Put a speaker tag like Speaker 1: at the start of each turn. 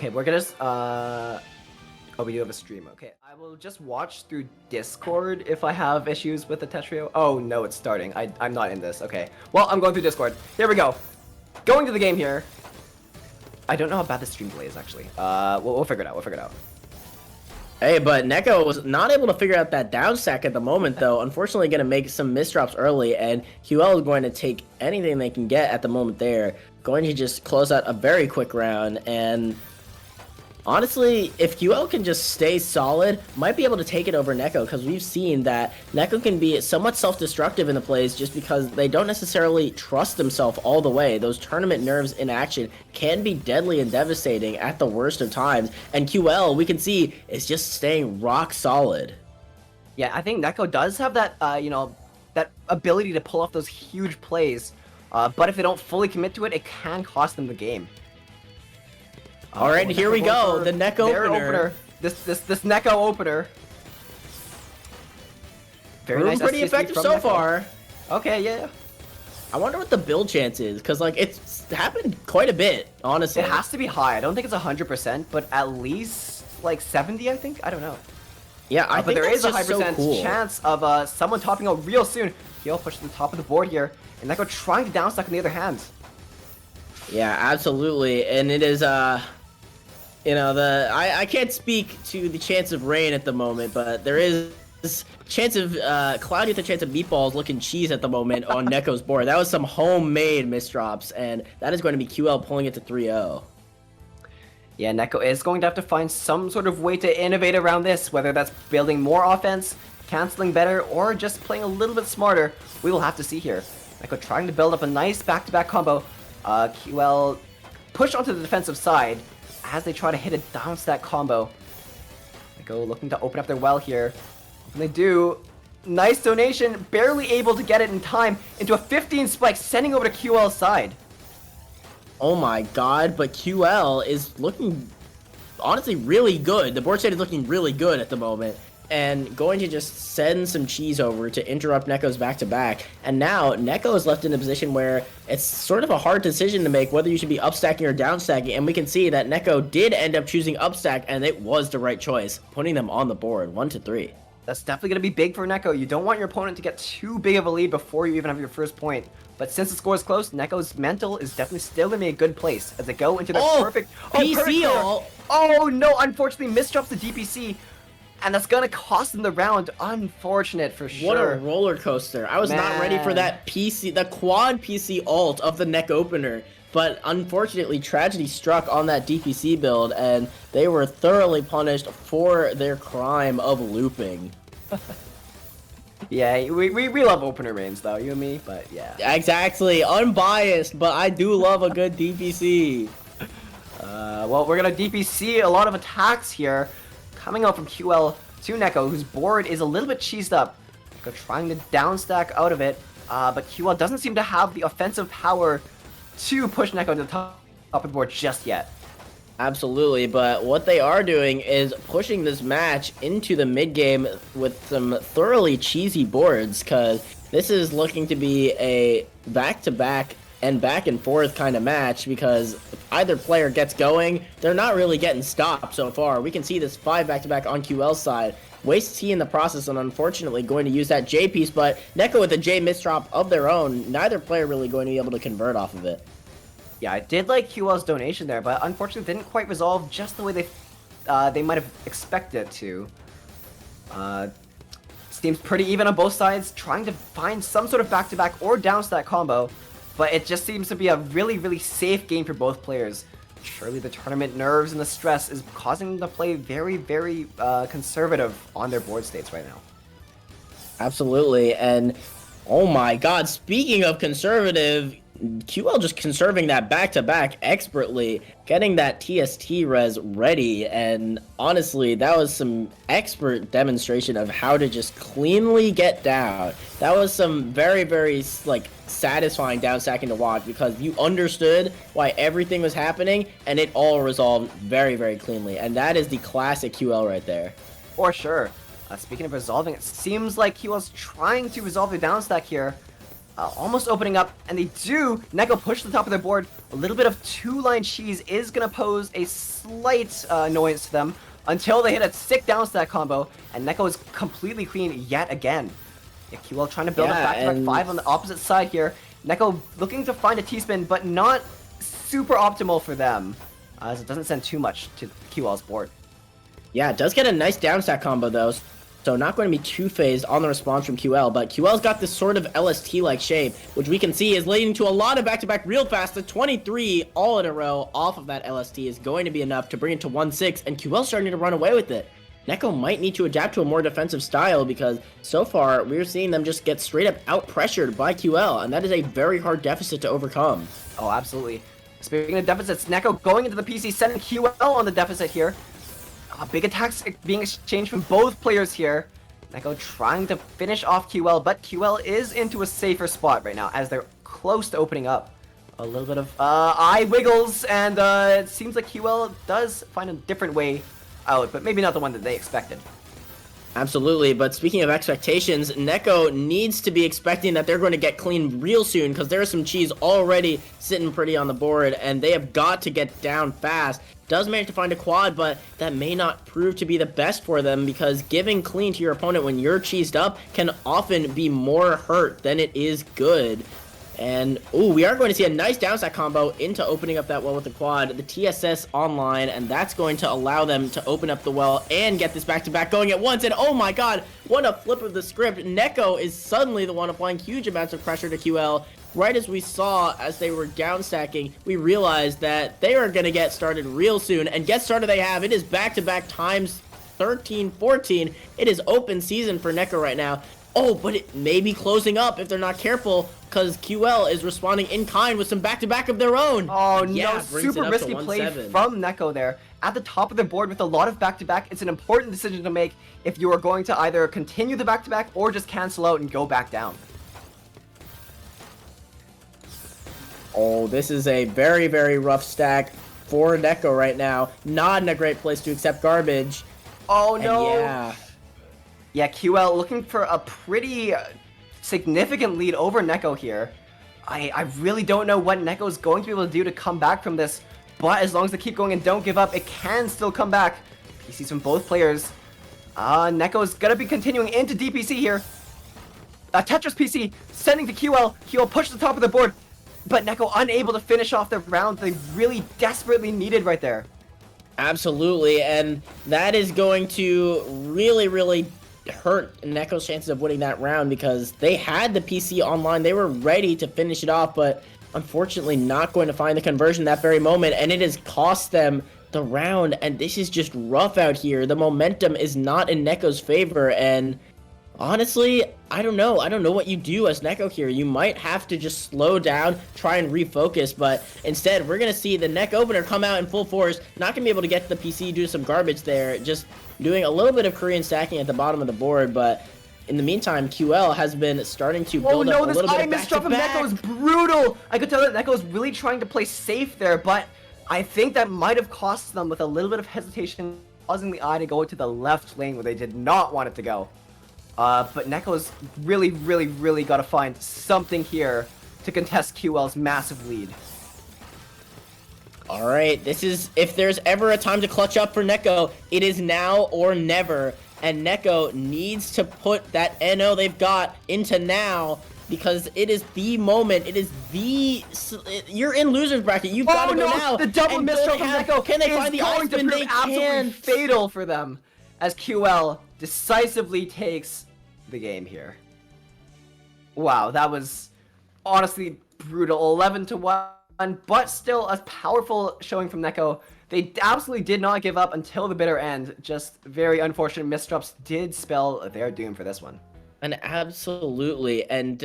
Speaker 1: Okay, we're gonna oh, we do have a stream. Okay, I will just watch through Discord if I have issues with the Tetrio. Oh no, it's starting. I'm not in this. Okay, well, I'm going through Discord. Here we go. Going to the game here. I don't know how bad the stream delay is actually. We'll figure it out. We'll figure it out.
Speaker 2: Hey, but Neko was not able to figure out that down stack at the moment, though. Unfortunately, going to make some misdrops early, and QL is going to take anything they can get at the moment there. Going to just close out a very quick round, and honestly, if QL can just stay solid, might be able to take it over Neko, because we've seen that Neko can be somewhat self-destructive in the plays just because they don't necessarily trust themselves all the way. Those tournament nerves in action can be deadly and devastating at the worst of times, and QL, we can see, is just staying rock solid.
Speaker 1: Yeah, I think Neko does have that, that ability to pull off those huge plays, but if they don't fully commit to it, it can cost them the game.
Speaker 2: All right, here we go. The neck opener.
Speaker 1: This Neko opener. Very nice.
Speaker 2: Pretty effective so far.
Speaker 1: Okay, yeah.
Speaker 2: I wonder what the build chance is, because like it's happened quite a bit, honestly.
Speaker 1: It has to be high. I don't think it's 100%, but at least like 70, I think. I don't know.
Speaker 2: Yeah, I think
Speaker 1: but there is a high
Speaker 2: so
Speaker 1: percent chance of someone topping out real soon. He'll push to the top of the board here, and Neko trying to downstack on the other hand.
Speaker 2: Yeah, absolutely, and it is you know, I can't speak to the chance of rain at the moment, but there is this chance of cloudy with a chance of meatballs looking cheese at the moment on Neko's board. That was some homemade misdrops, and that is going to be QL pulling it to 3-0.
Speaker 1: Yeah, Neko is going to have to find some sort of way to innovate around this, whether that's building more offense, canceling better, or just playing a little bit smarter. We will have to see here. Neko trying to build up a nice back-to-back combo. QL push onto the defensive side as they try to hit a down stack combo. Neko looking to open up their well here. And they do. Nice donation, barely able to get it in time into a 15 spike, sending over to QL's side.
Speaker 2: Oh my god, but QL is looking honestly really good. The board state is looking really good at the moment. And going to just send some cheese over to interrupt Neko's back-to-back. And now, Neko is left in a position where it's sort of a hard decision to make whether you should be upstacking or downstacking. And we can see that Neko did end up choosing upstack, and it was the right choice, putting them on the board, 1-3.
Speaker 1: That's definitely going to be big for Neko. You don't want your opponent to get too big of a lead before you even have your first point. But since the score is close, Neko's mental is definitely still going to be a good place as they go into the perfect...
Speaker 2: PC ult!
Speaker 1: Oh no, unfortunately misdrops the DPC. And that's gonna cost them the round. Unfortunate for sure.
Speaker 2: What a roller coaster. I was not ready for that PC, the quad PC ult of the neck opener. But unfortunately, tragedy struck on that DPC build, and they were thoroughly punished for their crime of looping.
Speaker 1: Yeah, we love opener mains though, you and me, but yeah.
Speaker 2: Exactly, unbiased, but I do love a good DPC.
Speaker 1: Well, we're gonna DPC a lot of attacks here. Coming out from QL to Neko, whose board is a little bit cheesed up. Neko trying to downstack out of it, but QL doesn't seem to have the offensive power to push Neko to the top of the board just yet.
Speaker 2: Absolutely, but what they are doing is pushing this match into the mid-game with some thoroughly cheesy boards, because this is looking to be a back-to-back and back and forth kind of match, because if either player gets going, they're not really getting stopped so far. We can see this 5 back-to-back on QL's side. Wastes T in the process, and unfortunately going to use that J piece, but Neko with a J misdrop of their own, neither player really going to be able to convert off of it.
Speaker 1: Yeah, I did like QL's donation there, but unfortunately didn't quite resolve just the way they might have expected it to. Seems pretty even on both sides, trying to find some sort of back-to-back or downstack combo. But it just seems to be a really, really safe game for both players. Surely the tournament nerves and the stress is causing them to play very, very conservative on their board states right now.
Speaker 2: Absolutely, and oh my god, speaking of conservative, QL just conserving that back-to-back expertly, getting that TST res ready, and honestly, that was some expert demonstration of how to just cleanly get down. That was some very, very, like, satisfying downstacking to watch, because you understood why everything was happening, and it all resolved very, very cleanly, and that is the classic QL right there.
Speaker 1: For sure. Speaking of resolving, it seems like QL's trying to resolve the downstack here. almost opening up, and they do. Neko push to the top of their board. A little bit of two-line cheese is going to pose a slight annoyance to them until they hit a sick down stack combo, and Neko is completely clean yet again. Yeah, QL trying to build a back-to-back 5 on the opposite side here. Neko looking to find a T-spin, but not super optimal for them, as it doesn't send too much to QL's board.
Speaker 2: Yeah, it does get a nice down stack combo though. So not going to be too phased on the response from QL, but QL's got this sort of LST-like shape, which we can see is leading to a lot of back-to-back real fast. The 23 all in a row off of that LST is going to be enough to bring it to 1-6, and QL's starting to run away with it. Neko might need to adapt to a more defensive style because so far we're seeing them just get straight up out-pressured by QL, and that is a very hard deficit to overcome.
Speaker 1: Oh, absolutely. Speaking of deficits, Neko going into the PC, sending QL on the deficit here. Big attacks being exchanged from both players here. Neko trying to finish off QL, but QL is into a safer spot right now as they're close to opening up. A little bit of eye wiggles, and it seems like QL does find a different way out, but maybe not the one that they expected.
Speaker 2: Absolutely, but speaking of expectations, Neko needs to be expecting that they're going to get clean real soon because there's some cheese already sitting pretty on the board, and they have got to get down fast. Does manage to find a quad, but that may not prove to be the best for them because giving clean to your opponent when you're cheesed up can often be more hurt than it is good. And, ooh, we are going to see a nice downstack combo into opening up that well with the quad. The TSS online, and that's going to allow them to open up the well and get this back-to-back going at once. And, oh my god, what a flip of the script. Neko is suddenly the one applying huge amounts of pressure to QL. Right as we saw as they were downstacking, we realized that they are going to get started real soon. And get started they have. It is back-to-back times 13, 14. It is open season for Neko right now. Oh, but it may be closing up if they're not careful, because QL is responding in kind with some back-to-back of their own.
Speaker 1: Oh,
Speaker 2: yeah,
Speaker 1: no, super risky play from Neko there. At the top of the board with a lot of back-to-back, it's an important decision to make if you are going to either continue the back-to-back or just cancel out and go back down.
Speaker 2: Oh, this is a very, very rough stack for Neko right now. Not in a great place to accept garbage.
Speaker 1: Oh, no.
Speaker 2: And
Speaker 1: yeah, QL looking for a pretty significant lead over Neko here. I really don't know what Neko is going to be able to do to come back from this, but as long as they keep going and don't give up, it can still come back. PCs from both players. Neko is going to be continuing into DPC here. Tetris PC sending to QL. QL push to the top of the board, but Neko unable to finish off the round they really desperately needed right there.
Speaker 2: Absolutely, and that is going to really, really hurt Neko's chances of winning that round because they had the PC online. They were ready to finish it off, but unfortunately not going to find the conversion that very moment, and it has cost them the round, and this is just rough out here. The momentum is not in Neko's favor, and honestly, I don't know. I don't know what you do as Neko here. You might have to just slow down, try and refocus, but instead, we're going to see the neck opener come out in full force. Not going to be able to get the PC, do some garbage there, just doing a little bit of Korean stacking at the bottom of the board, but in the meantime, QL has been starting to build up a little bit of back-to-back.
Speaker 1: From Neko is brutal! I could tell that Neko is really trying to play safe there, but I think that might have cost them with a little bit of hesitation, causing the eye to go to the left lane where they did not want it to go. But Neko's really, really, really got to find something here to contest QL's massive lead.
Speaker 2: All right, this is, if there's ever a time to clutch up for Neko, it is now or never. And Neko needs to put that NO they've got into now because it is the moment. It is the, you're in loser's bracket. You've got to go now.
Speaker 1: The double misstep from Neko
Speaker 2: can they find the ice spin? They
Speaker 1: absolutely fatal for them as QL decisively takes the game here. Wow, that was honestly brutal. 11-1, but still a powerful showing from Neko. They absolutely did not give up until the bitter end. Just very unfortunate misdrops did spell their doom for this one.
Speaker 2: And absolutely, and